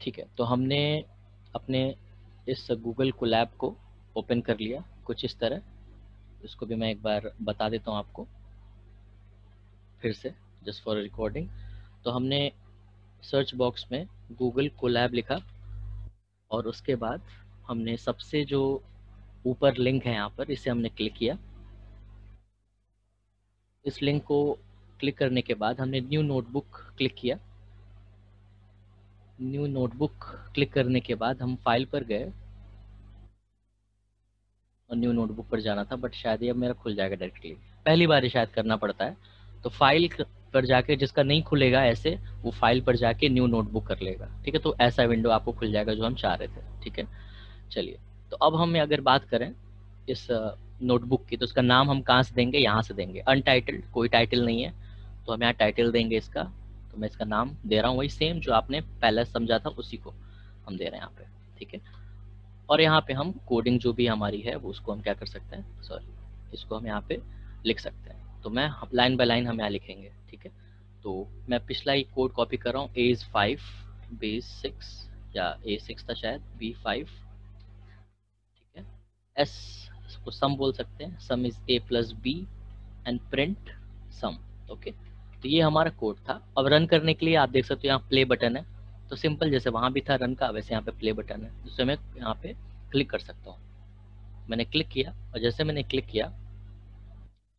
ठीक है, तो हमने अपने इस गूगल कोलैब को ओपन कर लिया कुछ इस तरह। इसको भी मैं एक बार बता देता हूँ आपको फिर से, जस्ट फॉर रिकॉर्डिंग। तो हमने सर्च बॉक्स में गूगल कोलैब लिखा और उसके बाद हमने सबसे जो ऊपर लिंक है यहाँ पर, इसे हमने क्लिक किया। इस लिंक को क्लिक करने के बाद हमने न्यू नोटबुक क्लिक किया। न्यू नोटबुक क्लिक करने के बाद हम फाइल पर गए और न्यू नोटबुक पर जाना था, बट शायद ये अब मेरा खुल जाएगा डायरेक्टली। पहली बार ही शायद करना पड़ता है। तो फाइल पर जाके, जिसका नहीं खुलेगा ऐसे, वो फाइल पर जाके न्यू नोटबुक कर लेगा। ठीक है, तो ऐसा विंडो आपको खुल जाएगा जो हम चाह रहे थे। ठीक है, चलिए। तो अब हम अगर बात करें इस नोटबुक की, तो उसका नाम हम कहाँ से देंगे? यहाँ से देंगे। अनटाइटल्ड, कोई टाइटल नहीं है, तो हम यहाँ टाइटल देंगे इसका। तो मैं इसका नाम दे रहा हूँ वही सेम जो आपने पहले समझा था, उसी को हम दे रहे हैं यहाँ पे। ठीक है, और यहाँ पे हम कोडिंग जो भी हमारी है वो उसको हम क्या कर सकते हैं, सॉरी, इसको हम यहाँ पे लिख सकते हैं। तो मैं लाइन बाय लाइन हम यहाँ लिखेंगे। ठीक है, तो मैं पिछला ही कोड कॉपी कर रहा हूँ। A is 5, B is 6, या A6 था शायद, B5। ठीक है, S को सम बोल सकते हैं, sum is A plus B and print sum. Okay, तो ये हमारा कोड था। अब रन करने के लिए आप देख सकते हो यहाँ प्ले बटन है। तो सिंपल, जैसे वहाँ भी था रन का, वैसे यहाँ पे प्ले बटन है, जिससे मैं यहाँ पे क्लिक कर सकता हूँ। मैंने क्लिक किया और जैसे मैंने क्लिक किया,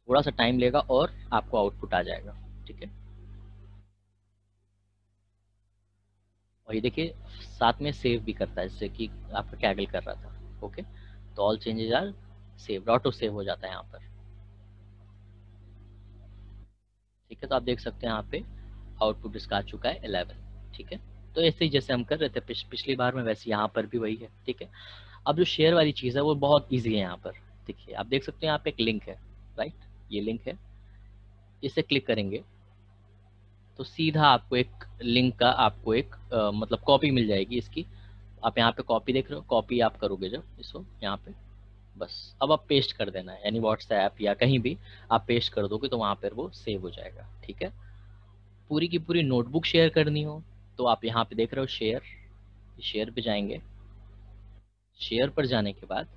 थोड़ा सा टाइम लेगा और आपको आउटपुट आ जाएगा। ठीक है, और ये देखिए साथ में सेव भी करता है, जैसे कि आपका कैगल कर रहा था। ओके, तो all changes are save, auto save हो जाता है यहाँ पर। ठीक है, तो आप देख सकते हैं यहाँ पे आउटपुट इसका आ चुका है 11। ठीक है, तो ऐसे ही जैसे हम कर रहे थे पिछली बार में, वैसे यहाँ पर भी वही है। ठीक है, अब जो शेयर वाली चीज़ है वो बहुत ईजी है यहाँ पर। देखिए आप देख सकते हैं यहाँ पे एक लिंक है, राइट, ये लिंक है। इसे क्लिक करेंगे तो सीधा आपको एक लिंक का, आपको एक मतलब कॉपी मिल जाएगी इसकी। आप यहाँ पे कॉपी देख रहे हो, कॉपी आप करोगे जब इसको यहाँ पे, बस अब आप पेस्ट कर देना है, यानी व्हाट्सएप या कहीं भी आप पेस्ट कर दोगे तो वहाँ पर वो सेव हो जाएगा। ठीक है, पूरी की पूरी नोटबुक शेयर करनी हो तो आप यहाँ पे देख रहे हो शेयर, शेयर पे जाएंगे। शेयर पर जाने के बाद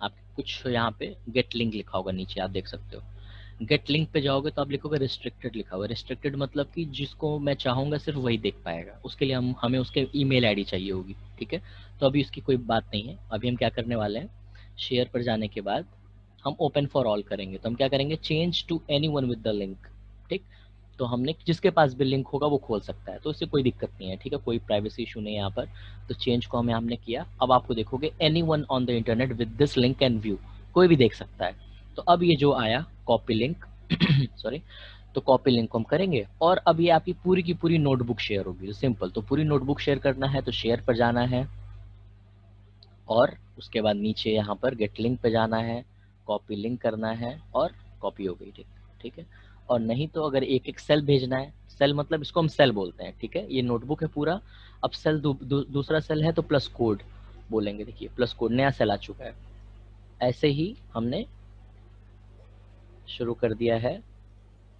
आप कुछ यहाँ पे गेट लिंक लिखा होगा नीचे, आप देख सकते हो। गेट लिंक पे जाओगे तो आप लिखोगे रिस्ट्रिक्टेड, लिखा हुआ। रिस्ट्रिक्टेड मतलब कि जिसको मैं चाहूँगा सिर्फ वही देख पाएगा, उसके लिए हमें उसके ईमेल आईडी चाहिए होगी। ठीक है, तो अभी उसकी कोई बात नहीं है। अभी हम क्या करने वाले हैं, शेयर पर जाने के बाद हम ओपन फॉर ऑल करेंगे। तो हम क्या करेंगे, change to any one with the link. ठीक, तो हमने जिसके पास भी लिंक होगा वो खोल सकता है, तो इससे कोई दिक्कत नहीं है। ठीक है, कोई प्राइवेसी इशू नहीं है यहाँ पर। तो चेंज को हमने किया। अब आपको देखोगे any one on the internet with this link can view, कोई भी देख सकता है। तो अब ये जो आया कॉपी लिंक सॉरी, तो कॉपी लिंक को हम करेंगे और अब ये आपकी पूरी की पूरी नोटबुक शेयर होगी। सिंपल, तो पूरी नोटबुक शेयर करना है तो शेयर पर जाना है और उसके बाद नीचे यहाँ पर गेट लिंक पे जाना है, कॉपी लिंक करना है और कॉपी हो गई। ठीक, ठीक है, और नहीं तो अगर एक एक सेल भेजना है, सेल मतलब इसको हम सेल बोलते हैं। ठीक है, ये नोटबुक है पूरा। अब सेल दूसरा सेल है तो प्लस कोड बोलेंगे। देखिए प्लस कोड, नया सेल आ चुका है। ऐसे ही हमने शुरू कर दिया है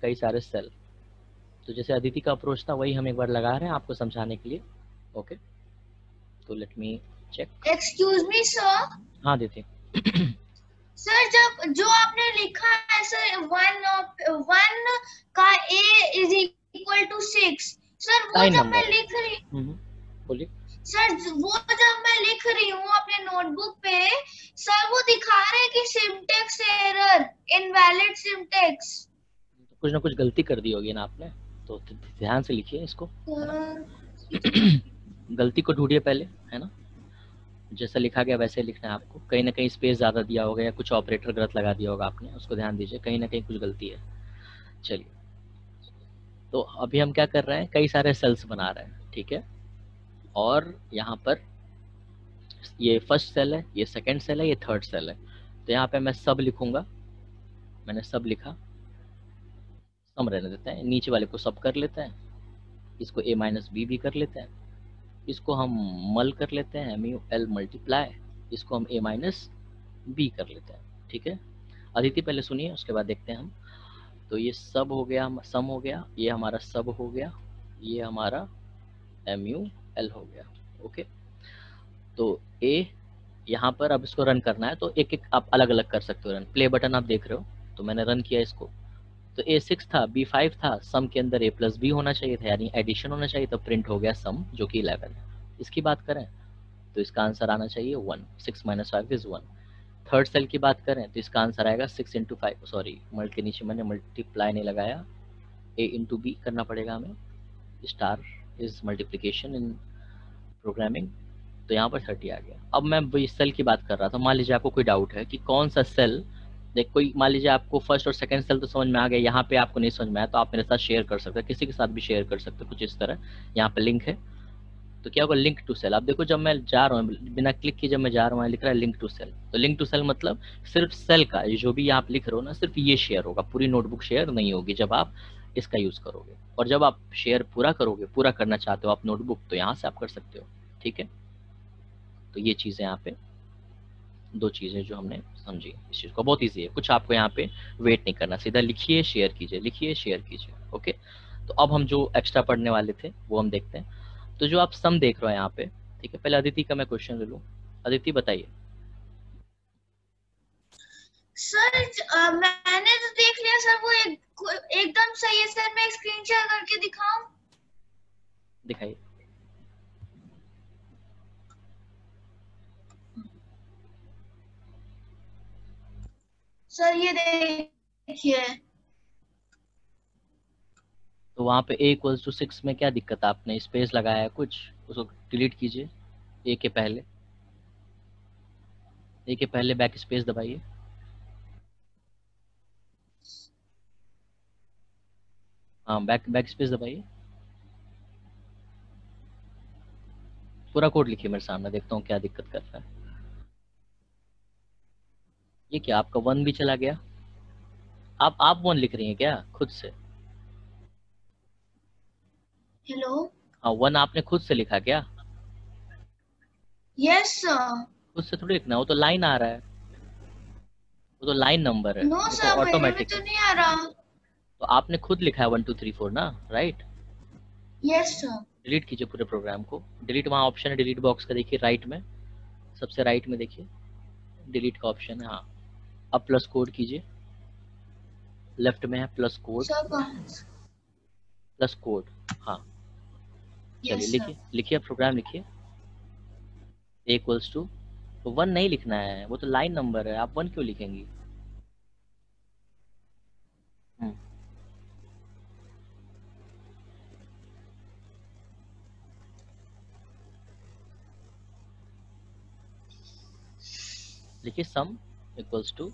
कई सारे सेल। तो जैसे अदिति का अप्रोच था वही हम एक बार लगा रहे हैं आपको समझाने के लिए। ओके, तो let me check. Excuse me sir. हाँ अदिति। सर जब जो आपने लिखा है सर, वन का a is equal to 6, sir वो लाइन जब मैं नंबर है। लिख रही, बोलिए। सर वो जब मैं लिख रही हूँ अपने नोटबुक पे, सर वो दिखा रहे हैं कि सिंटेक्स एरर, इनवैलिड सिंटेक्स। तो कुछ ना कुछ गलती कर दी होगी ना आपने, तो ध्यान से लिखिए इसको, है ना। गलती को ढूंढिए पहले, है ना। जैसा लिखा गया वैसे लिखना है आपको। कहीं ना कहीं स्पेस ज़्यादा दिया होगा या कुछ ऑपरेटर गलत लगा दिया होगा आपने, उसको ध्यान दीजिए, कहीं ना कहीं कुछ गलती है। चलिए, तो अभी हम क्या कर रहे हैं, कई सारे सेल्स बना रहे हैं। ठीक है, और यहाँ पर ये फर्स्ट सेल है, ये सेकंड सेल है, ये थर्ड सेल है। तो यहाँ पे मैं सब लिखूंगा। मैंने सब लिखा, सम रहने देते हैं, नीचे वाले को सब कर लेते हैं, इसको a माइनस बी भी कर लेते हैं, इसको हम मल कर लेते हैं, MUL मल्टीप्लाई, इसको हम a माइनस बी कर लेते हैं। ठीक है, अदिति पहले सुनिए, उसके बाद देखते हैं हम। तो ये सब हो गया, सम हो गया, ये हमारा सब हो गया, ये हमारा MUL हो गया। ओके, तो ए यहाँ पर अब इसको रन करना है, तो एक एक आप अलग अलग कर सकते हो रन। प्ले बटन आप देख रहे हो, तो मैंने रन किया इसको, तो A6 था, B5 था, सम के अंदर A प्लस बी होना चाहिए था, यानी एडिशन होना चाहिए, तो प्रिंट हो गया सम जो कि 11 है। इसकी बात करें तो इसका आंसर आना चाहिए 1, 6 माइनस 5 इज 1। थर्ड सेल की बात करें तो इसका आंसर आएगा 6 इंटू 5, सॉरी मल्ट के नीचे मैंने मल्टीप्लाई नहीं लगाया, A इंटू बी करना पड़ेगा हमें, star is multiplication in programming, तो यहाँ पर 30 आ गया। अब मैं वही सेल की बात कर रहा था, मान लीजिए आपको कोई डाउट है कि कौन सा सेल, देख कोई मान लीजिए आपको फर्स्ट और सेकंड सेल तो समझ में आ गया, यहाँ पे आपको नहीं समझ में आया तो आप मेरे साथ शेयर कर सकते हैं, किसी के साथ भी शेयर कर सकते हैं, कुछ इस तरह यहाँ पे लिंक है। तो क्या होगा, लिंक टू सेल, आप देखो जब मैं जा रहा हूँ बिना क्लिक किए, जब मैं जा रहा हूँ लिख रहा है लिंक टू सेल, तो लिंक टू सेल मतलब सिर्फ सेल का ये जो भी आप लिख रहे हो ना, सिर्फ ये शेयर होगा, पूरी नोटबुक शेयर नहीं होगी जब आप इसका यूज करोगे। और जब आप शेयर पूरा करोगे, पूरा करना चाहते हो आप नोटबुक, तो यहाँ से आप कर सकते हो, ठीक है। तो ये चीज़ें यहाँ पे दो चीज़ें जो हमने समझी इस चीज़ को, बहुत ईजी है, कुछ आपको यहाँ पे वेट नहीं करना, सीधा लिखिए शेयर कीजिए, लिखिए शेयर कीजिए, ओके। तो अब हम जो एक्स्ट्रा पढ़ने वाले थे वो हम देखते हैं। तो जो आप सम देख रहे हो यहाँ पे, ठीक है, पहले अदिति का मैं क्वेश्चन ले लूँ। अदिति बताइए। सर मैंने तो देख लिया सर, वो एकदम सही है सर। मैं स्क्रीन शेयर करके दिखाऊं? दिखाइए। सर ये देखिए। तो वहाँ पे a इक्वल्स टू 6 में क्या दिक्कत है, आपने स्पेस लगाया है कुछ, उसको डिलीट कीजिए, a के पहले, a के पहले बैक स्पेस दबाइए, हाँ बैक बैक स्पेस दबाइए, पूरा कोड लिखिए मेरे सामने, देखता हूँ क्या दिक्कत कर रहा है। ये क्या आपका 1 भी चला गया, आप 1 लिख रही हैं क्या खुद से? हेलो। हाँ 1 आपने खुद से लिखा क्या? Yes sir. खुद से थोड़ी लिखना है, वो तो लाइन आ रहा है, वो तो लाइन नंबर है, नो वो तो सर, मेरे में ऑटोमेटिक तो है। नहीं आ रहा। तो आपने खुद लिखा है 1 2 3 4 ना, राइट। Yes sir. डिलीट कीजिए पूरे प्रोग्राम को, डिलीट वहाँ ऑप्शन है डिलीट बॉक्स का, देखिए राइट में, सबसे राइट में देखिए डिलीट का ऑप्शन है, हाँ। अब प्लस कोड कीजिए, लेफ्ट में है प्लस कोड, सर कहाँ? प्लस कोड, हाँ। चलिए यस सर। लिखिए, लिखिए प्रोग्राम लिखिए, a इक्वल्स टू 1 नहीं लिखना है, वो तो लाइन नंबर है, आप 1 क्यों लिखेंगी? हम्म, लिखिए sum equals to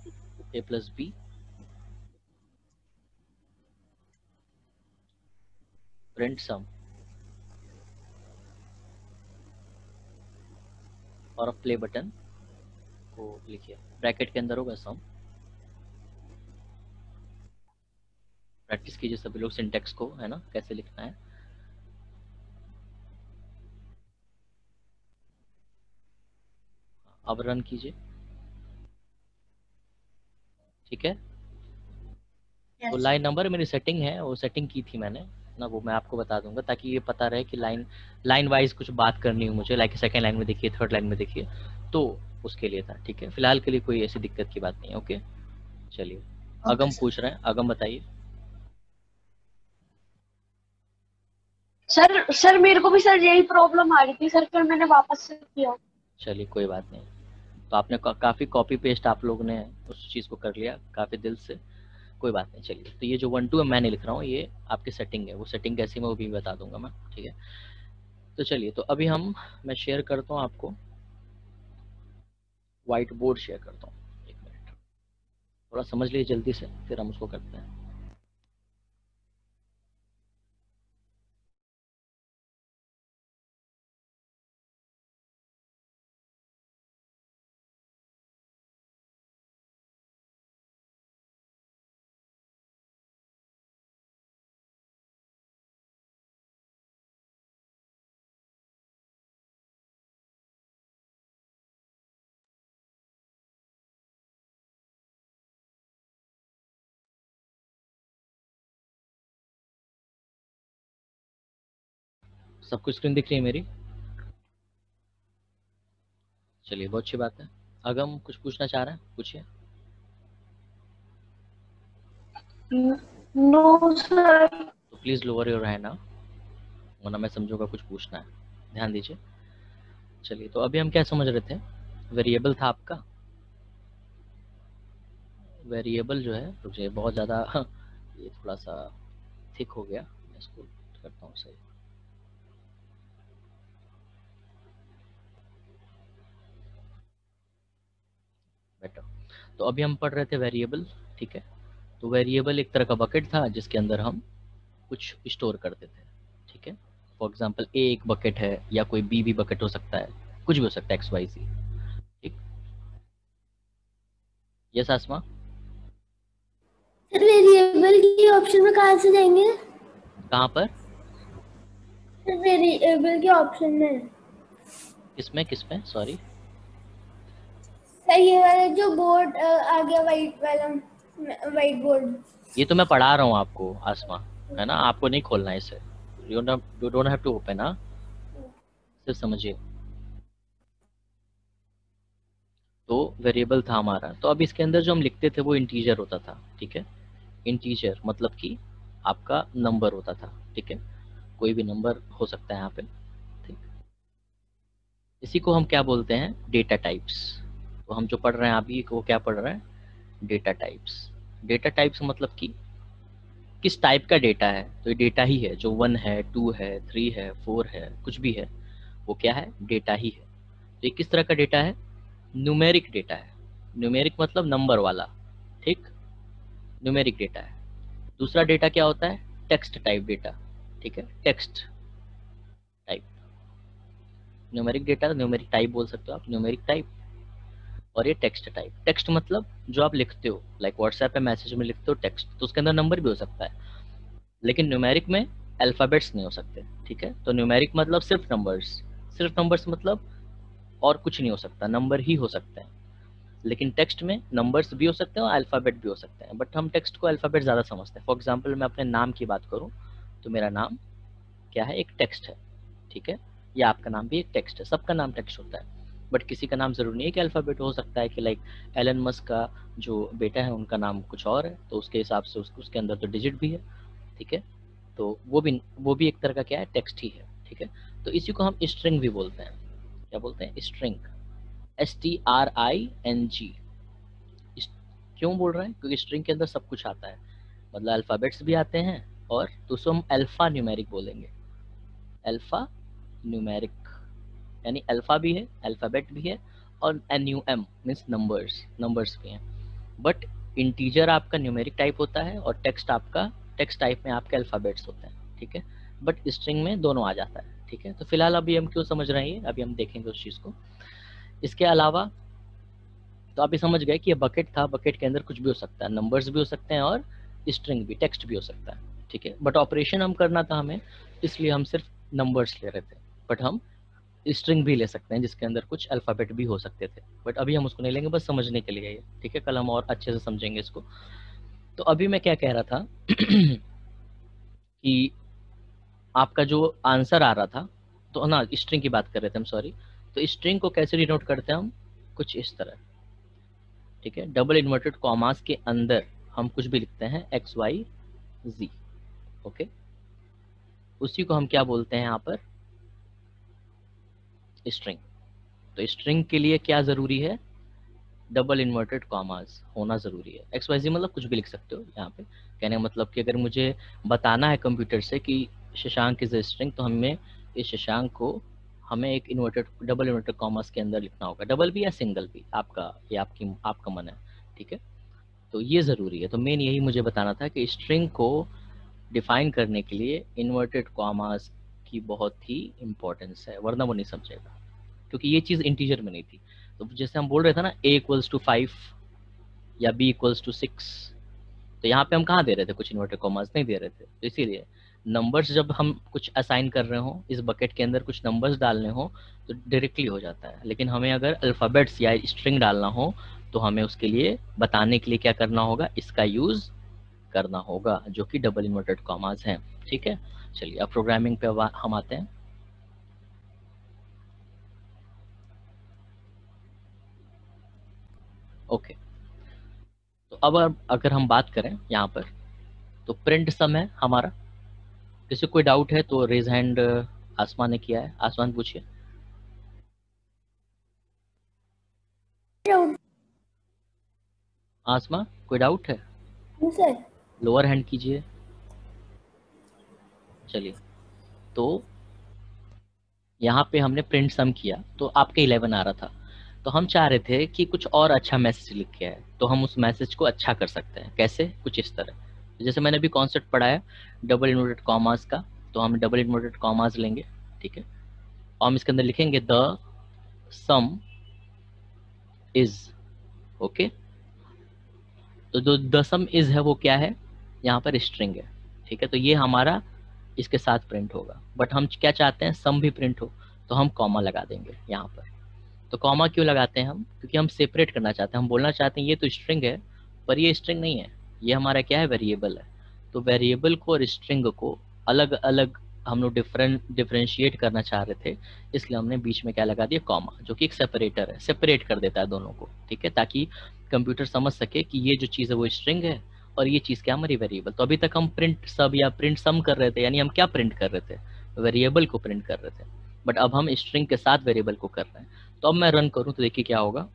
a plus B, print sum, और अब प्ले बटन को लिखिए, ब्रैकेट के अंदर होगा सम। प्रैक्टिस कीजिए सभी लोग सिंटेक्स को, है ना, कैसे लिखना है। अब रन कीजिए, ठीक है। वो यस लाइन नंबर मेरी सेटिंग है, वो सेटिंग की थी मैंने ना, वो मैं आपको बता दूंगा ताकि ये पता रहे कि लाइन लाइन वाइज कुछ बात करनी हो मुझे, लाइक सेकंड लाइन में देखिए, थर्ड लाइन में देखिए, तो उसके लिए था, ठीक है। फिलहाल के लिए कोई ऐसी दिक्कत की बात नहीं है, ओके। चलिए, ओके अगम सर। पूछ रहे हैं, अगम बताइए। सर सर मेरे को भी सर यही प्रॉब्लम आ रही थी सर, फिर मैंने वापस से किया। चलिए कोई बात नहीं, तो आपने काफ़ी कॉपी पेस्ट आप लोग ने उस चीज़ को कर लिया काफ़ी दिल से, कोई बात नहीं। चलिए, तो ये जो 1 2 है मैं नहीं लिख रहा हूँ, ये आपकी सेटिंग है, वो सेटिंग कैसी मैं वो भी बता दूंगा मैं, ठीक है। तो चलिए, तो अभी मैं शेयर करता हूँ आपको, व्हाइट बोर्ड शेयर करता हूँ, एक मिनट, थोड़ा समझ लीजिए जल्दी से, फिर हम उसको करते हैं। सबको स्क्रीन दिख रही है मेरी? चलिए बहुत अच्छी बात है। अगम कुछ पूछना चाह रहे हैं, पूछिए। No sir. तो प्लीज लोअर योर हैंड ना, वरना मैं समझूंगा कुछ पूछना है। ध्यान दीजिए। चलिए तो अभी हम क्या समझ रहे थे, वेरिएबल था आपका। वेरिएबल जो है, रुकिए बहुत ज़्यादा ये थोड़ा सा थिक हो गया, मैं इसको करता हूँ सही। बेटर। तो अभी हम पढ़ रहे थे वेरिएबल, ठीक है। तो वेरिएबल एक तरह का बकेट था जिसके अंदर हम कुछ स्टोर करते थे, ठीक है। फॉर एग्जाम्पल ए एक बकेट है, या कोई बी भी बकेट हो सकता है, कुछ भी हो सकता है, एक्स वाई ज़ी, ठीक। यस आसमा। सर वेरिएबल की ऑप्शन में कहाँ से जाएंगे? कहाँ पर? सर वेरिएबल के ऑप्शन में। किसमें किसमें, सॉरी। सर ये वाला जो बोर्ड आ गया, वाइट वाला, वाइट बोर्ड। ये तो मैं पढ़ा रहा हूँ आपको आसमा, है ना, आपको नहीं खोलना है इसे। You don't have to open, हाँ, सिर्फ समझिए। तो वेरिएबल था हमारा, तो अब इसके अंदर जो हम लिखते थे वो इंटीजर होता था, ठीक है। इंटीजर मतलब कि आपका नंबर होता था, ठीक है। कोई भी नंबर हो सकता है यहाँ पे, ठीक। इसी को हम क्या बोलते हैं, डेटा टाइप्स। तो हम जो पढ़ रहे हैं अभी वो क्या पढ़ रहे हैं, डेटा टाइप्स। डेटा टाइप्स मतलब कि किस टाइप का डेटा है, तो ये डेटा ही है, जो 1 है, 2 है, 3 है, 4 है, कुछ भी है, वो क्या है, डेटा ही है। तो ये किस तरह का डेटा है, न्यूमेरिक डेटा है। न्यूमेरिक मतलब नंबर वाला, ठीक, न्यूमेरिक डेटा है। दूसरा डेटा क्या होता है, टेक्स्ट टाइप डेटा, ठीक है, text type. Numeric data, numeric type बोल सकते हो आप, न्यूमेरिक टाइप। और ये टेक्स्ट टाइप, टेक्स्ट मतलब जो आप लिखते हो, लाइक व्हाट्सएप पे मैसेज में लिखते हो टेक्स्ट, तो उसके अंदर नंबर भी हो सकता है, लेकिन न्यूमेरिक में अल्फाबेट्स नहीं हो सकते, ठीक है। तो न्यूमेरिक मतलब सिर्फ नंबर्स, सिर्फ नंबर्स मतलब और कुछ नहीं हो सकता, नंबर ही हो सकते हैं। लेकिन टेक्स्ट में नंबर्स भी हो सकते हैं और अल्फाबेट भी हो सकते हैं, बट हम टेक्स्ट को अल्फाबेट ज़्यादा समझते हैं। फॉर एग्जाम्पल मैं अपने नाम की बात करूँ, तो मेरा नाम क्या है, एक टेक्स्ट है, ठीक है। या आपका नाम भी एक टेक्स्ट है, सबका नाम टेक्स्ट होता है, बट किसी का नाम ज़रूरी नहीं है कि अल्फ़ाबेट हो सकता है, कि लाइक एलन मस्क का जो बेटा है उनका नाम कुछ और है, तो उसके हिसाब से उसके अंदर तो डिजिट भी है, ठीक है। तो वो भी एक तरह का क्या है, टेक्स्ट ही है, ठीक है। तो इसी को हम स्ट्रिंग भी बोलते हैं। क्या बोलते हैं, स्ट्रिंग, STRING। क्यों बोल रहे हैं, क्योंकि स्ट्रिंग के अंदर सब कुछ आता है, मतलब अल्फ़ाबेट्स भी आते हैं, और तो उसको हम अल्फ़ा न्यूमेरिक बोलेंगे। अल्फ़ा न्यूमेरिक यानी अल्फ़ा भी है, अल्फ़ाबेट भी है, और NUM मीन्स नंबर्स, नंबर्स भी हैं। बट इंटीजर आपका न्यूमेरिक टाइप होता है, और टेक्स्ट आपका, टेक्स्ट टाइप में आपके अल्फ़ाबेट्स होते हैं, ठीक है। बट स्ट्रिंग में दोनों आ जाता है, ठीक है। तो फिलहाल अभी हम क्यों समझ रहे हैं, अभी हम देखेंगे उस चीज़ को। इसके अलावा तो आप ये समझ गए कि ये बकेट था, बकेट के अंदर कुछ भी हो सकता है, नंबर्स भी हो सकते हैं और स्ट्रिंग भी, टेक्स्ट भी हो सकता है, ठीक है। बट ऑपरेशन हम करना था हमें, इसलिए हम सिर्फ नंबर्स ले रहे थे, बट हम स्ट्रिंग भी ले सकते हैं जिसके अंदर कुछ अल्फ़ाबेट भी हो सकते थे, बट अभी हम उसको नहीं लेंगे, बस समझने के लिए ये, ठीक है। कल हम और अच्छे से समझेंगे इसको। तो अभी मैं क्या कह रहा था कि आपका जो आंसर आ रहा था, तो ना स्ट्रिंग की बात कर रहे थे हम, सॉरी। तो स्ट्रिंग को कैसे डिनोट करते हैं हम, कुछ इस तरह, ठीक है। डबल इन्वर्टेड कॉमास के अंदर हम कुछ भी लिखते हैं, XYZ, ओके। उसी को हम क्या बोलते हैं यहाँ पर, स्ट्रिंग। तो स्ट्रिंग के लिए क्या ज़रूरी है, डबल इन्वर्टेड कॉमास होना ज़रूरी है। XYZ मतलब कुछ भी लिख सकते हो यहाँ पे, कहने का मतलब कि अगर मुझे बताना है कंप्यूटर से कि शशांक इज ए स्ट्रिंग, तो हमें इस शशांक को हमें एक इन्वर्टेड, डबल इन्वर्टेड कॉमास के अंदर लिखना होगा, डबल भी या सिंगल भी, आपका ये आपका मन है, ठीक है। तो ये ज़रूरी है। तो मेन यही मुझे बताना था कि स्ट्रिंग को डिफाइन करने के लिए इन्वर्टेड कॉमास की बहुत ही इम्पोर्टेंस है, वरना वो नहीं समझेगा, क्योंकि ये चीज़ इंटीजर में नहीं थी। तो जैसे हम बोल रहे थे ना, A=5 या B=6, तो यहाँ पे हम कहाँ दे रहे थे, कुछ इन्वर्टेड कॉमास नहीं दे रहे थे। तो इसीलिए नंबर्स जब हम कुछ असाइन कर रहे हो, इस बकेट के अंदर कुछ नंबर्स डालने हो, तो डायरेक्टली हो जाता है। लेकिन हमें अगर अल्फ़ाबेट्स या स्ट्रिंग डालना हो, तो हमें उसके लिए बताने के लिए क्या करना होगा, इसका यूज़ करना होगा, जो कि डबल इन्वर्टेड कॉमास हैं, ठीक है। चलिए अब प्रोग्रामिंग पे हम आते हैं। ओके, तो अब अगर हम बात करें यहाँ पर, तो प्रिंट सम है हमारा। किसी कोई डाउट है तो रेज हैंड आसमान ने किया है, आसमान पूछिए। आसमा कोई डाउट है? सर लोअर हैंड कीजिए। चलिए, तो यहाँ पे हमने प्रिंट सम किया तो आपके 11 आ रहा था, तो हम चाह रहे थे कि कुछ और अच्छा मैसेज लिख के आए, तो हम उस मैसेज को अच्छा कर सकते हैं कैसे, कुछ इस तरह। जैसे मैंने अभी कॉन्सेप्ट पढ़ाया डबल इन्वर्टेड कॉमास का, तो हम डबल इन्वर्टेड कॉमास लेंगे, ठीक है, और हम इसके अंदर लिखेंगे द सम इज। ओके, तो जो द सम इज है वो क्या है, यहाँ पर स्ट्रिंग है, ठीक है, तो ये हमारा इसके साथ प्रिंट होगा। बट हम क्या चाहते हैं, सम भी प्रिंट हो, तो हम कॉमा लगा देंगे यहाँ पर। तो कॉमा क्यों लगाते हैं हम, क्योंकि हम सेपरेट करना चाहते हैं, हम बोलना चाहते हैं ये तो स्ट्रिंग है पर ये स्ट्रिंग नहीं है, ये हमारा क्या है, वेरिएबल है। तो वेरिएबल को और स्ट्रिंग को अलग अलग हम लोग डिफरेंशिएट करना चाह रहे थे, इसलिए हमने बीच में क्या लगा दिया, कॉमा, जो कि एक सेपरेटर है, सेपरेट कर देता है दोनों को, ठीक है, ताकि कंप्यूटर समझ सके कि ये जो चीज़ है वो स्ट्रिंग है और ये चीज़ क्या हमारी वेरिएबल। तो अभी तक हम प्रिंट सब या प्रिंट सम कर रहे थे, यानी हम क्या प्रिंट कर रहे थे, वेरिएबल को प्रिंट कर रहे थे, बट अब हम स्ट्रिंग के साथ वेरिएबल को कर रहे हैं। तो अब मैं रन करूं तो देखिए क्या होगा,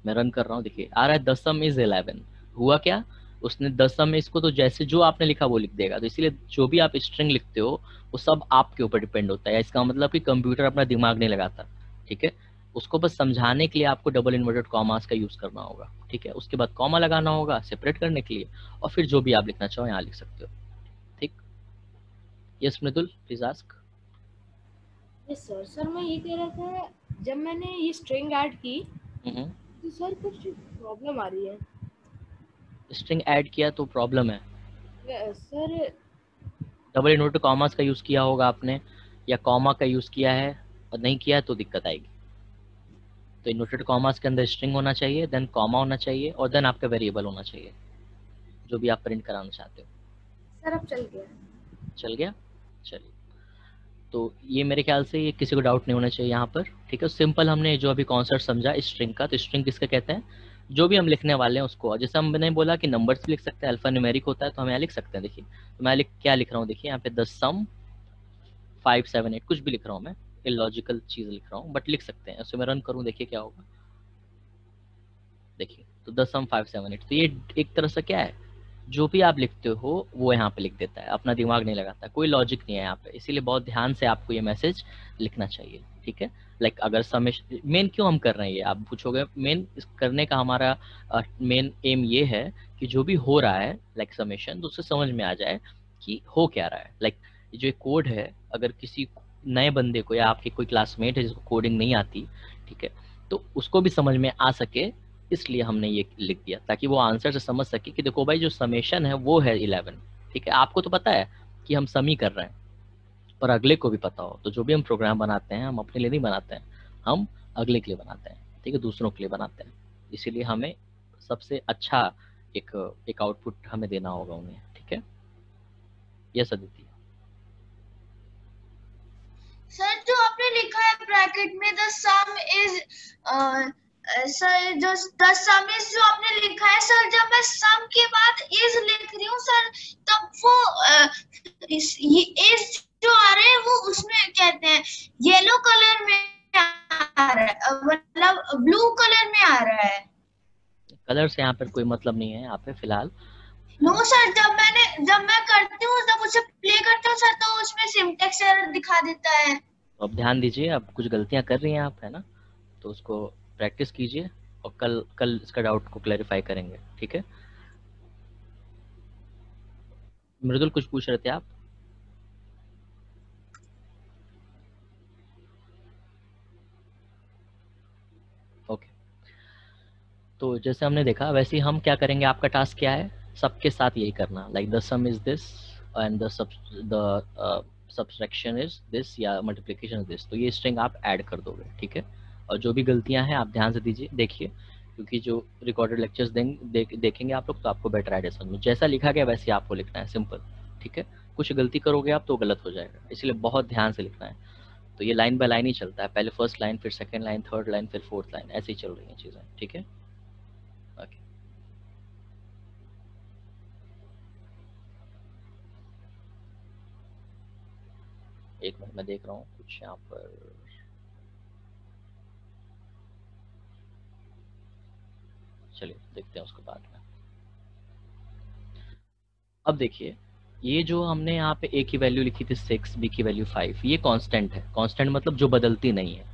मैं रन कर रहा हूं, देखिए आ रहा है दसम इज 11। हुआ क्या, उसने दसम में इसको तो जैसे जो आपने लिखा वो लिख देगा, तो इसीलिए जो भी आप स्ट्रिंग लिखते हो वो सब आपके ऊपर डिपेंड होता है। इसका मतलब कि कंप्यूटर अपना दिमाग नहीं लगाता, ठीक है, उसको बस समझाने के लिए आपको डबल इन्वर्टेड कॉमास का यूज करना होगा, ठीक है, उसके बाद कॉमा लगाना होगा सेपरेट करने के लिए, और फिर जो भी आप लिखना चाहो यहाँ लिख सकते हो, ठीक। Yes Mridul, please ask. Yes sir. Sir मैं ये कह रहा था, जब मैंने ये स्ट्रिंग ऐड की तो सर कुछ प्रॉब्लम आ रही है। स्ट्रिंग ऐड किया तो प्रॉब्लम है सर डबल इन्वर्टेड कॉमास का यूज किया होगा आपने, या कॉमा का यूज किया है और नहीं किया तो दिक्कत आएगी। तो इन्वर्टेड कॉमास के अंदर स्ट्रिंग होना चाहिए, देन कॉमा होना चाहिए, और देन आपका वेरिएबल होना चाहिए जो भी आप प्रिंट कराना चाहते हो। सर अब चल गया। चल गया, चलिए। तो ये मेरे ख्याल से ये किसी को डाउट नहीं होना चाहिए यहाँ पर, ठीक है। सिंपल हमने जो अभी कॉन्सेप्ट समझा स्ट्रिंग का, तो स्ट्रिंग किसका कहते हैं, जो भी हम लिखने वाले हैं उसको। जैसे हमने बोला कि नंबर्स भी लिख सकते हैं, अल्फा न्यूमेरिक होता है, तो हम यहाँ लिख सकते हैं। देखिए तो मैं क्या लिख रहा हूँ, देखिए यहाँ पे द सम 578, कुछ भी लिख रहा हूँ मैं, इलॉजिकल चीज लिख रहा हूँ, बट लिख सकते हैं। उससे मैं रन करूँ, देखिए क्या होगा, देखिए तो द सम 578। तो ये एक तरह से क्या है, जो भी आप लिखते हो वो यहाँ पे लिख देता है, अपना दिमाग नहीं लगाता, कोई लॉजिक नहीं है यहाँ पे, इसीलिए बहुत ध्यान से आपको ये मैसेज लिखना चाहिए, ठीक है। लाइक अगर समेशन, मेन क्यों हम कर रहे हैं ये आप पूछोगे, मेन करने का हमारा मेन एम ये है कि जो भी हो रहा है लाइक समेशन, तो उससे समझ में आ जाए कि हो क्या रहा है। लाइक जो एक कोड है, अगर किसी नए बंदे को या आपके कोई क्लासमेट है जिसको कोडिंग नहीं आती, ठीक है, तो उसको भी समझ में आ सके, इसलिए हमने ये लिख दिया ताकि वो आंसर से समझ सके कि देखो भाई जो समेशन है वो है 11, ठीक है। आपको तो पता है कि हम सम ही कर रहे हैं, पर अगले को भी पता हो। तो जो भी हम प्रोग्राम बनाते हैं हम अपने लिए नहीं बनाते हैं, हम अगले के लिए बनाते हैं, ठीक है, दूसरों के लिए बनाते हैं। इसीलिए हमें सबसे अच्छा एक आउटपुट हमें देना होगा उन्हें, ठीक है। यस अदिति। सर जो आपने लिखा है ब्रैकेट में द सम इज, सर जो द सम इज जो आपने लिखा है सर, जब मैं सम के बाद इज लिख रही हूँ सर, तब वो ये इज जो आ रहे हैं वो उसमें कहते हैं येलो कलर में आ रहा है, मतलब ब्लू कलर में आ रहा है। कलर से यहाँ पर कोई मतलब नहीं है यहाँ पे फिलहाल। नो सर, जब मैं करती हूँ, जब उसे प्ले करती हूँ सर, तो उसमें सिंटैक्स एरर दिखा देता है। अब ध्यान दीजिए, अब कुछ गलतियां कर रही हैं आप, है ना, तो उसको प्रैक्टिस कीजिए और कल इसका डाउट को क्लैरिफाई करेंगे, ठीक है। मृदुल कुछ पूछ रहे थे आप? ओके, तो जैसे हमने देखा वैसे ही हम क्या करेंगे, आपका टास्क क्या है, सबके साथ यही करना, like the some is this and the subtraction is this या मल्टीप्लिकेशन इज दिस। तो ये स्ट्रिंग आप ऐड कर दोगे, ठीक है। और जो भी गलतियां हैं आप ध्यान से देखिए, क्योंकि जो रिकॉर्डेड लेक्चर्स देखेंगे आप लोग, तो आपको बेटर आइडिया समझ में, जैसा लिखा गया वैसे आपको लिखना है, सिंपल, ठीक है। कुछ गलती करोगे आप तो गलत हो जाएगा, इसलिए बहुत ध्यान से लिखना है। तो ये लाइन बाय लाइन ही चलता है, पहले फर्स्ट लाइन, फिर सेकंड लाइन, थर्ड लाइन, फिर फोर्थ लाइन, ऐसे ही चल रही हैं चीज़ें, ठीक है। ओके, एक मिनट मैं देख रहा हूँ कुछ यहाँ पर। चलिए देखते हैं उसके बाद में। अब देखिए, ये जो हमने यहाँ पे ए की वैल्यू लिखी थी 6, बी की वैल्यू 5, ये कांस्टेंट है। कांस्टेंट मतलब जो बदलती नहीं है,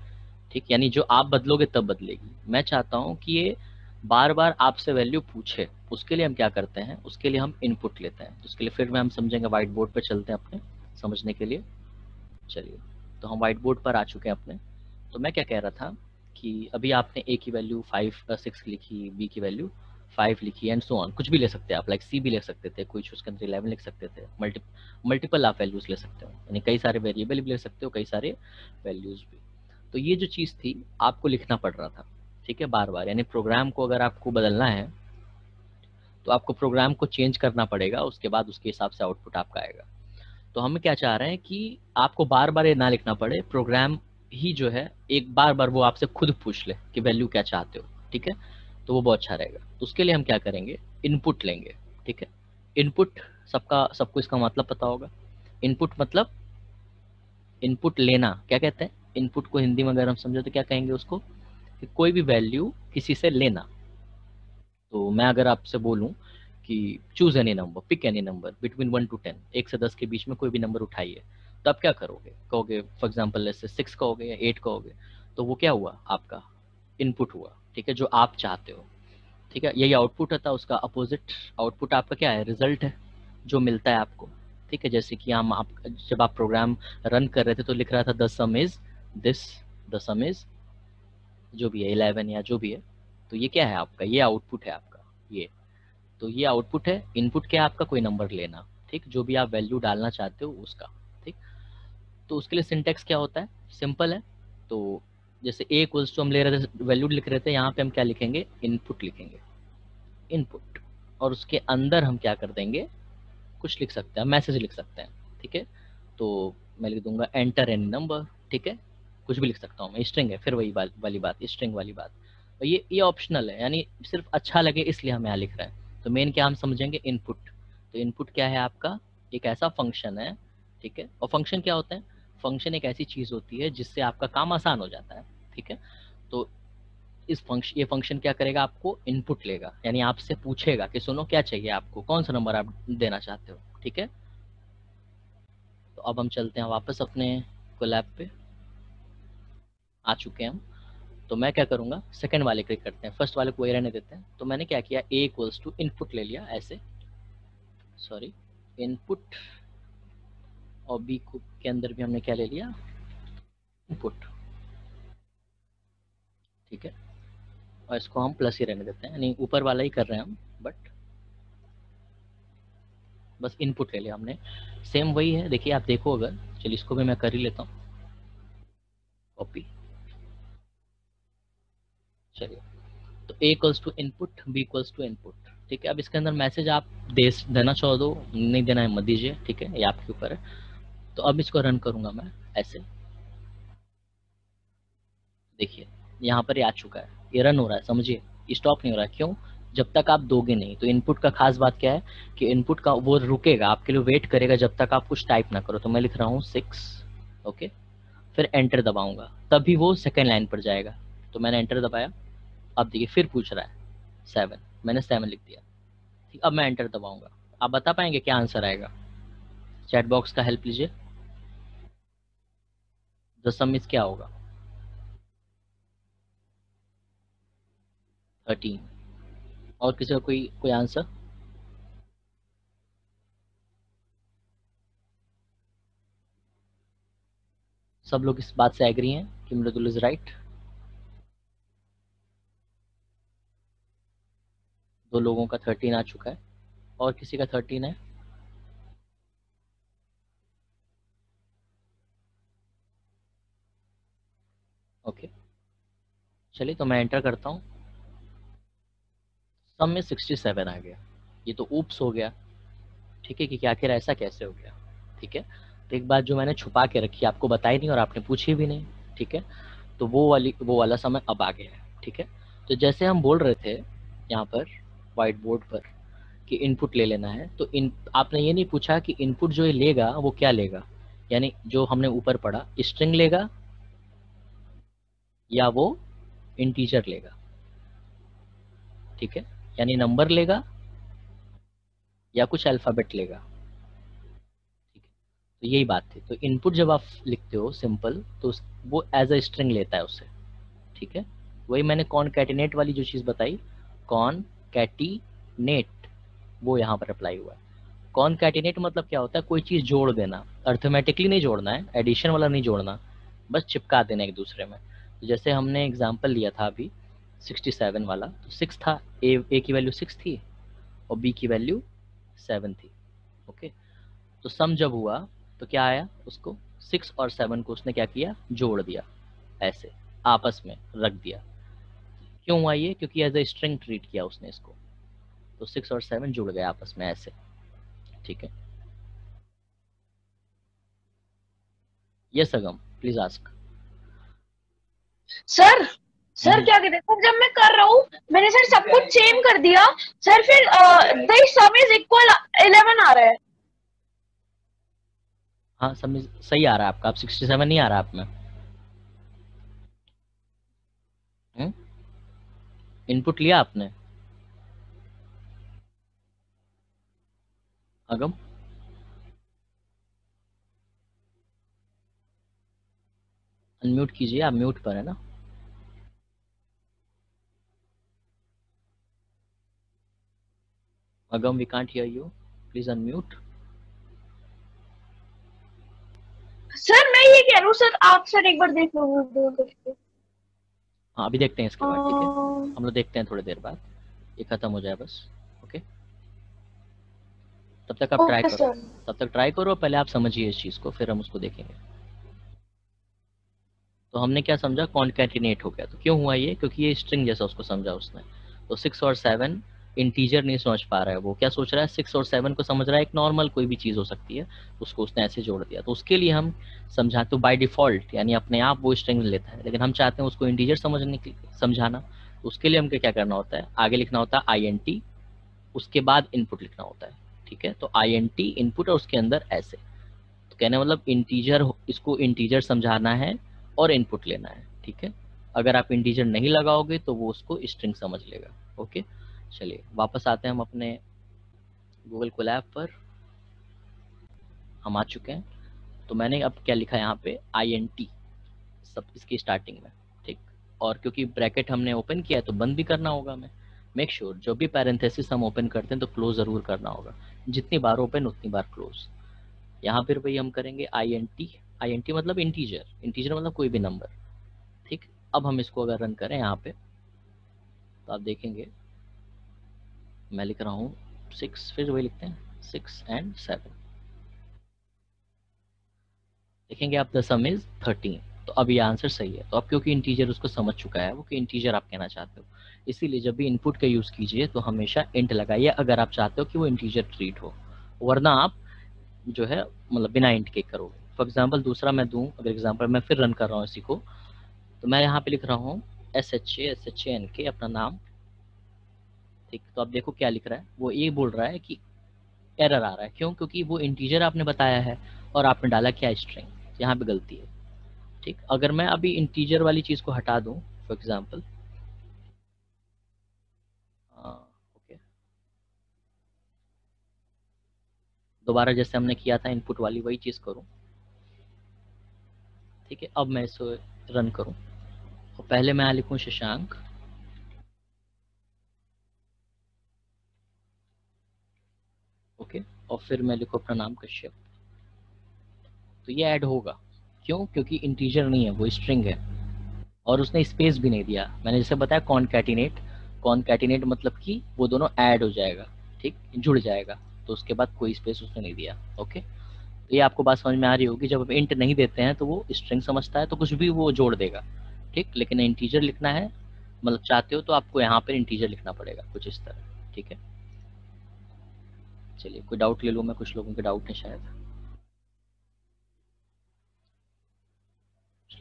ठीक, यानी जो आप बदलोगे तब बदलेगी। मैं चाहता हूँ कि ये बार बार आपसे वैल्यू पूछे, उसके लिए हम क्या करते हैं, उसके लिए हम इनपुट लेते हैं। उसके लिए फिर में हम समझेंगे, व्हाइट बोर्ड पर चलते हैं अपने समझने के लिए। चलिए, तो हम व्हाइट बोर्ड पर आ चुके हैं अपने। तो मैं क्या कह रहा था कि अभी आपने ए की वैल्यू 6 लिखी, बी की वैल्यू 5 लिखी, एंड सो ऑन, कुछ भी ले सकते हैं आप, लाइक सी भी ले सकते थे, कुछ उसके अंदर 11 लिख सकते थे, मल्टीपल आप वैल्यूज ले सकते हो, यानी कई सारे वेरिएबल भी ले सकते हो, कई सारे वैल्यूज भी। तो ये जो चीज़ थी आपको लिखना पड़ रहा था, ठीक है, बार बार, यानी प्रोग्राम को अगर आपको बदलना है तो आपको प्रोग्राम को चेंज करना पड़ेगा, उसके बाद उसके हिसाब से आउटपुट आपका आएगा। तो हम क्या चाह रहे हैं कि आपको बार बार ये ना लिखना पड़े, प्रोग्राम ही जो है एक बार बार वो आपसे खुद पूछ ले कि वैल्यू क्या चाहते हो, ठीक है, तो वो बहुत अच्छा रहेगा। तो उसके लिए हम क्या करेंगे, इनपुट लेंगे, ठीक है। इनपुट सबको इसका मतलब पता होगा। इनपुट मतलब इनपुट लेना, क्या कहते हैं इनपुट को हिंदी में अगर हम समझे तो क्या कहेंगे उसको, कि कोई भी वैल्यू किसी से लेना। तो मैं अगर आपसे बोलूं कि choose any number, pick any number between 1 to 10, 1 से 10 के बीच में कोई भी नंबर उठाइए, तो आप क्या करोगे, कहोगे फॉर एग्जांपल जैसे 6 कहोगे या 8 कहोगे, तो वो क्या हुआ, आपका इनपुट हुआ, ठीक है, जो आप चाहते हो, ठीक है। यही आउटपुट होता है, उसका अपोजिट आउटपुट आपका क्या है, रिजल्ट है जो मिलता है आपको, ठीक है। जैसे कि हम आप जब आप प्रोग्राम रन कर रहे थे तो लिख रहा था the some is this, the some is जो भी है 11 या जो भी है, तो ये क्या है आपका, ये आउटपुट है आपका, ये तो ये आउटपुट है। इनपुट क्या है आपका, कोई नंबर लेना, ठीक, जो भी आप वैल्यू डालना चाहते हो उसका, ठीक। तो उसके लिए सिंटेक्स क्या होता है, सिंपल है। तो जैसे ए इक्वल्स टू हम ले रहे थे, वैल्यू लिख रहे थे, यहाँ पे हम क्या लिखेंगे, इनपुट लिखेंगे, इनपुट, और उसके अंदर हम क्या कर देंगे, कुछ लिख सकते हैं, मैसेज लिख सकते हैं, ठीक है। तो मैं लिख दूंगा एंटर एनी नंबर, ठीक है, कुछ भी लिख सकता हूँ मैं, स्ट्रिंग है, फिर वही वाली बात, स्ट्रिंग वाली बात। और ये ऑप्शनल है, यानी सिर्फ अच्छा लगे इसलिए हम यहाँ लिख रहे हैं। तो मेन क्या हम समझेंगे, इनपुट। तो इनपुट क्या है आपका, एक ऐसा फंक्शन है, ठीक है। और फंक्शन क्या होता है, फंक्शन एक ऐसी चीज होती है जिससे आपका काम आसान हो जाता है, ठीक है। तो ये फंक्शन क्या करेगा, आपको इनपुट लेगा, यानी आपसे पूछेगा कि सुनो क्या चाहिए आपको, कौन सा नंबर आप देना चाहते हो, ठीक है। तो अब हम चलते हैं वापस अपने कोलैब पे, आ चुके हैं हम। तो मैं क्या करूंगा, सेकंड वाले क्लिक करते हैं, फर्स्ट वाले को वही रहने देते हैं। तो मैंने क्या किया, ए इक्वल्स टू इनपुट ले लिया ऐसे, सॉरी, इनपुट, और बी के अंदर भी हमने क्या ले लिया, इनपुट, ठीक है। और इसको हम प्लस ही रहने देते हैं, यानी ऊपर वाला ही कर रहे हैं हम, बट बस इनपुट ले लिया हमने, सेम वही है। देखिए आप देखो अगर, चलिए इसको भी मैं कर ही लेता हूँ कॉपी। चलिए, तो A equals to input, B equals to input, ठीक है। अब इसके अंदर मैसेज आप देना चाहो दो, नहीं देना है मत दीजिए, ठीक है, ये आपके ऊपर है। तो अब इसको रन करूंगा मैं ऐसे, देखिए यहाँ पर ये आ चुका है, ये रन हो रहा है, समझिए, स्टॉप नहीं हो रहा है, क्यों, जब तक आप दोगे नहीं। तो इनपुट का खास बात क्या है कि इनपुट का वो रुकेगा, आपके लिए वेट करेगा जब तक आप कुछ टाइप ना करो। तो मैं लिख रहा हूँ 6, ओके, फिर एंटर दबाऊंगा, तभी वो सेकेंड लाइन पर जाएगा। तो मैंने एंटर दबाया, अब देखिए फिर पूछ रहा है 7, मैंने 7 लिख दिया, ठीक। अब मैं एंटर दबाऊंगा, आप बता पाएंगे क्या आंसर आएगा, चैट बॉक्स का हेल्प लीजिए, द सम इज क्या होगा, 13। और किसी का कोई आंसर, सब लोग इस बात से एग्री हैं कि मृदुल इज राइट। 2 लोगों का 13 आ चुका है, और किसी का 13 है, ओके। चलिए तो मैं एंटर करता हूँ, सम में 67 आ गया। ये तो ऊप्स हो गया, ठीक है, कि आखिर ऐसा कैसे हो गया, ठीक है। तो एक बात जो मैंने छुपा के रखी, आपको बताई नहीं और आपने पूछी भी नहीं, ठीक है, तो वो वाला समय अब आ गया है, ठीक है। तो जैसे हम बोल रहे थे यहाँ पर व्हाइट बोर्ड पर कि इनपुट ले लेना है, तो आपने ये नहीं पूछा कि इनपुट जो ये लेगा वो क्या लेगा, यानी जो हमने ऊपर पढ़ा स्ट्रिंग लेगा या वो इंटीजर लेगा, ठीक है, यानी नंबर लेगा या कुछ अल्फाबेट लेगा, ठीक है। तो यही बात थी। तो इनपुट जब आप लिखते हो सिंपल, तो वो एज अ स्ट्रिंग लेता है उसे, ठीक है। वही मैंने कॉनकैटिनेट वाली जो चीज़ बताई, कॉनकैटिनेट, वो यहाँ पर अप्लाई हुआ है। कॉनकैटिनेट मतलब क्या होता है, कोई चीज़ जोड़ देना, अर्थमेटिकली नहीं जोड़ना है, एडिशन वाला नहीं जोड़ना, बस चिपका देना एक दूसरे में। तो जैसे हमने एग्जाम्पल लिया था अभी 67 वाला, तो 6 था, ए की वैल्यू 6 थी और बी की वैल्यू 7 थी, ओके। तो सम जब हुआ तो क्या आया, उसको 6 और 7 को उसने क्या किया, जोड़ दिया, ऐसे आपस में रख दिया। क्यों हुआ ये, क्योंकि एज ए स्ट्रिंग ट्रीट किया उसने इसको, तो 6 और 7 जुड़ गए आपस में ऐसे, ठीक है। Yes Agam, please ask. Sir sir क्या कहते हैं सर, जब मैं कर रहा हूँ मैंने सर सब कुछ सेम कर दिया सर, फिर द सम इज इक्वल 11 आ रहा है। हाँ समझ, सही आ रहा है आपका, आप 67 नहीं आ रहा आप में। इनपुट लिया आपने अगम? अनम्यूट कीजिए, आप म्यूट पर है ना। Agam we can't hear you, please unmute. Sir मैं ये कह रहा हूँ सर, आप सर एक बार देख लो वीडियो करके। हाँ अभी देखते हैं इसके बाद, ठीक है, हम लोग देखते हैं थोड़ी देर बाद, ये खत्म हो जाए बस, ओके। तब तक आप ट्राई करो, तब तक ट्राई करो, पहले आप समझिए इस चीज़ को, फिर हम उसको देखेंगे। तो हमने क्या समझा, कॉनकैटिनेट हो गया। तो क्यों हुआ ये, क्योंकि ये स्ट्रिंग जैसा उसको समझा उसने। तो 6 और 7 इंटीजर नहीं समझ पा रहा है, वो क्या सोच रहा है, 6 और 7 को समझ रहा है एक नॉर्मल कोई भी चीज़ हो सकती है, उसको उसने ऐसे जोड़ दिया। तो उसके लिए हम समझा, तो बाय डिफ़ॉल्ट यानी अपने आप वो स्ट्रिंग लेता है, लेकिन हम चाहते हैं उसको इंटीजर समझने के समझाना। तो उसके लिए हमको क्या करना होता है, आगे लिखना होता है INT, उसके बाद इनपुट लिखना होता है, ठीक है। तो INT इनपुट और उसके अंदर ऐसे, तो कहने मतलब इंटीजर, इसको इंटीजर समझाना है और इनपुट लेना है, ठीक है। अगर आप इंटीजर नहीं लगाओगे तो वो उसको स्ट्रिंग समझ लेगा, ओके। चलिए वापस आते हैं हम अपने गूगल कोलैब पर, हम आ चुके हैं। तो मैंने अब क्या लिखा है यहाँ पे, INT सब इसकी स्टार्टिंग में, ठीक। और क्योंकि ब्रैकेट हमने ओपन किया है तो बंद भी करना होगा हमें, मेक श्योर जो भी पैरेंथेसिस हम ओपन करते हैं तो क्लोज ज़रूर करना होगा, जितनी बार ओपन उतनी बार क्लोज। यहाँ पर भाई हम करेंगे INT मतलब इंटीजर, इंटीजर मतलब कोई भी नंबर, ठीक। अब हम इसको अगर रन करें यहाँ पे तो आप देखेंगे मैं लिख रहा हूँ 6, फिर वही लिखते हैं 6 and 7, देखेंगे आप द सम इज 13। तो अब ये आंसर सही है। तो अब क्योंकि इंटीजर उसको समझ चुका है वो कि इंटीजर आप कहना चाहते हो, इसीलिए जब भी इनपुट का यूज़ कीजिए तो हमेशा इंट लगाइए अगर आप चाहते हो कि वो इंटीजर ट्रीट हो, वरना आप जो है मतलब बिना इंट के करोगे। फॉर एग्जाम्पल दूसरा मैं दूँ, अगर एग्जाम्पल मैं फिर रन कर रहा हूँ इसी को, तो मैं यहाँ पे लिख रहा हूँ SHANK अपना नाम, ठीक। तो अब देखो क्या लिख रहा है, वो ये बोल रहा है कि एरर आ रहा है, क्यों, क्योंकि वो इंटीजर आपने बताया है और आपने डाला क्या, स्ट्रिंग, यहाँ पे गलती है, ठीक। अगर मैं अभी इंटीजर वाली चीज़ को हटा दूँ, फॉर एग्जाम्पल ओके, दोबारा जैसे हमने किया था इनपुट वाली वही चीज़ करूँ, ठीक है। अब मैं इसको रन करूँ और पहले मैं यहाँ लिखूँ शशांक, ओके, और फिर मैं लिखूँ अपना नाम कश्यप, तो ये ऐड होगा। क्यों, क्योंकि इंटीजर नहीं है वो स्ट्रिंग है और उसने स्पेस भी नहीं दिया। मैंने जैसे बताया कॉनकैटिनेट, कॉनकैटिनेट मतलब कि वो दोनों ऐड हो जाएगा, ठीक, जुड़ जाएगा, तो उसके बाद कोई स्पेस उसने नहीं दिया, ओके। तो ये आपको बात समझ में आ रही होगी, जब आप इंट नहीं देते हैं तो वो स्ट्रिंग समझता है तो कुछ भी वो जोड़ देगा, ठीक। लेकिन इंटीजर लिखना है, मतलब चाहते हो तो आपको यहाँ पर इंटीजर लिखना पड़ेगा कुछ इस तरह, ठीक है। चलिए कोई डाउट ले लूँ मैं, कुछ लोगों के डाउट है शायद।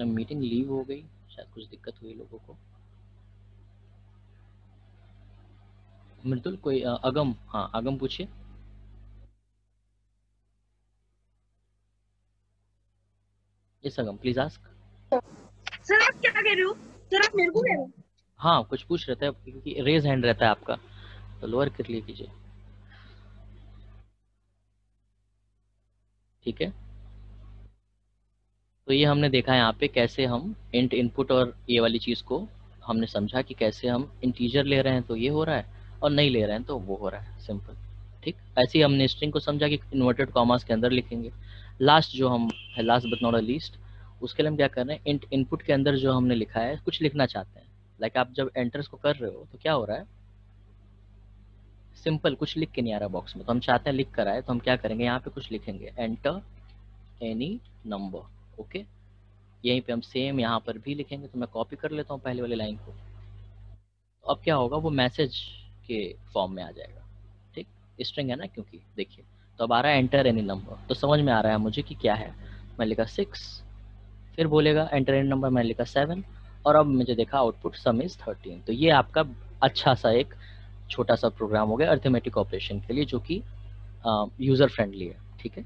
मीटिंग लीव हो गई, शायद कुछ दिक्कत हुई लोगों को। मृदुल कोई अगम, हाँ अगम पूछिए। Yes Agam, please ask. Sir आप क्या कह रहे हो? सर आप मेरे को कह रहे हो? हाँ कुछ पूछ रहे थे, क्योंकि रेज हैंड रहता है आपका, तो लोअर कर लिए कीजिए, ठीक है। तो ये हमने देखा यहाँ पे कैसे हम इंट इनपुट और ये वाली चीज़ को हमने समझा कि कैसे हम इंटीजर ले रहे हैं तो ये हो रहा है, और नहीं ले रहे हैं तो वो हो रहा है, सिंपल। ठीक, ऐसे ही हमने स्ट्रिंग को समझा कि इन्वर्टेड कॉमास के अंदर लिखेंगे। लास्ट जो हम है, लास्ट बट नॉट लीस्ट, उसके लिए हम क्या कर रहे हैं, इंट इनपुट के अंदर जो हमने लिखा है कुछ लिखना चाहते हैं। लाइक आप जब एंटर्स को कर रहे हो तो क्या हो रहा है, सिंपल कुछ लिख के नहीं आ रहा बॉक्स में, तो हम चाहते हैं लिख कर आए, तो हम क्या करेंगे, यहाँ पे कुछ लिखेंगे, एंटर एनी नंबर। ओके, यहीं पे हम सेम यहाँ पर भी लिखेंगे। तो मैं कॉपी कर लेता हूँ पहले वाली लाइन को। तो अब क्या होगा, वो मैसेज के फॉर्म में आ जाएगा। ठीक, स्ट्रिंग है ना, क्योंकि देखिए तो अब आ रहा है एंटर एनी नंबर, तो समझ में आ रहा है मुझे कि क्या है। मैं लिखा 6, फिर बोलेगा एंटर एनी नंबर, मैं लिखा 7, और अब मुझे देखा आउटपुट सम इज 13। तो ये आपका अच्छा सा एक छोटा सा प्रोग्राम हो गया अर्थमेटिक ऑपरेशन के लिए, जो कि यूज़र फ्रेंडली है। ठीक है,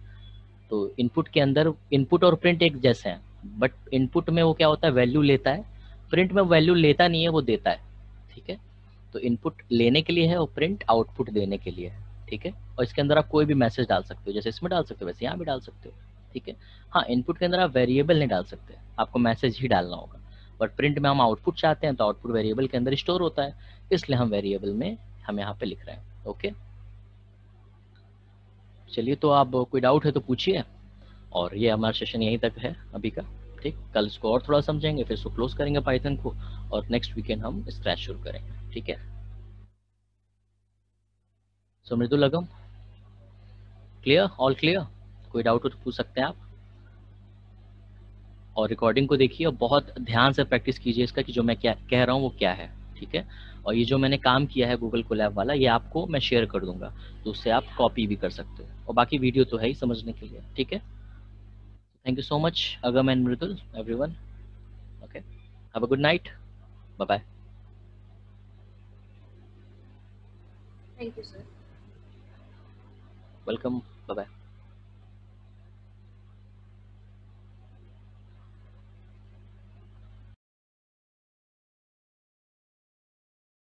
तो इनपुट के अंदर इनपुट और प्रिंट एक जैसे हैं, बट इनपुट में वो क्या होता है, वैल्यू लेता है, प्रिंट में वैल्यू लेता नहीं है, वो देता है। ठीक है, तो इनपुट लेने के लिए है और प्रिंट आउटपुट देने के लिए है। ठीक है, और इसके अंदर आप कोई भी मैसेज डाल सकते हो, जैसे इसमें डाल सकते हो वैसे यहाँ भी डाल सकते हो। ठीक है, हाँ इनपुट के अंदर आप वेरिएबल नहीं डाल सकते, आपको मैसेज ही डालना होगा। बट प्रिंट में हम आउटपुट चाहते हैं, तो आउटपुट वेरिएबल के अंदर स्टोर होता है, इसलिए हम वेरिएबल में हम यहाँ पे लिख रहे हैं। ओके, चलिए, तो आप कोई डाउट है तो पूछिए, और ये हमारा सेशन यहीं तक है अभी का। ठीक, कल इसको और थोड़ा समझेंगे, फिर इसको क्लोज करेंगे पाइथन को, और नेक्स्ट वीकेंड हम स्क्रैच शुरू करेंगे। ठीक है, सो मृदुल अगम, क्लियर, ऑल क्लियर? कोई डाउट हो तो पूछ सकते हैं आप। और रिकॉर्डिंग को देखिए और बहुत ध्यान से प्रैक्टिस कीजिए इसका, कि जो मैं क्या कह रहा हूँ वो क्या है। ठीक है, और ये जो मैंने काम किया है गूगल कोलैब वाला, ये आपको मैं शेयर कर दूंगा, तो उससे आप कॉपी भी कर सकते हो, और बाकी वीडियो तो है ही समझने के लिए। ठीक है, thank you so much Agam and Mridul, everyone. Okay, have a good night, bye bye. Thank you sir. Welcome, bye bye.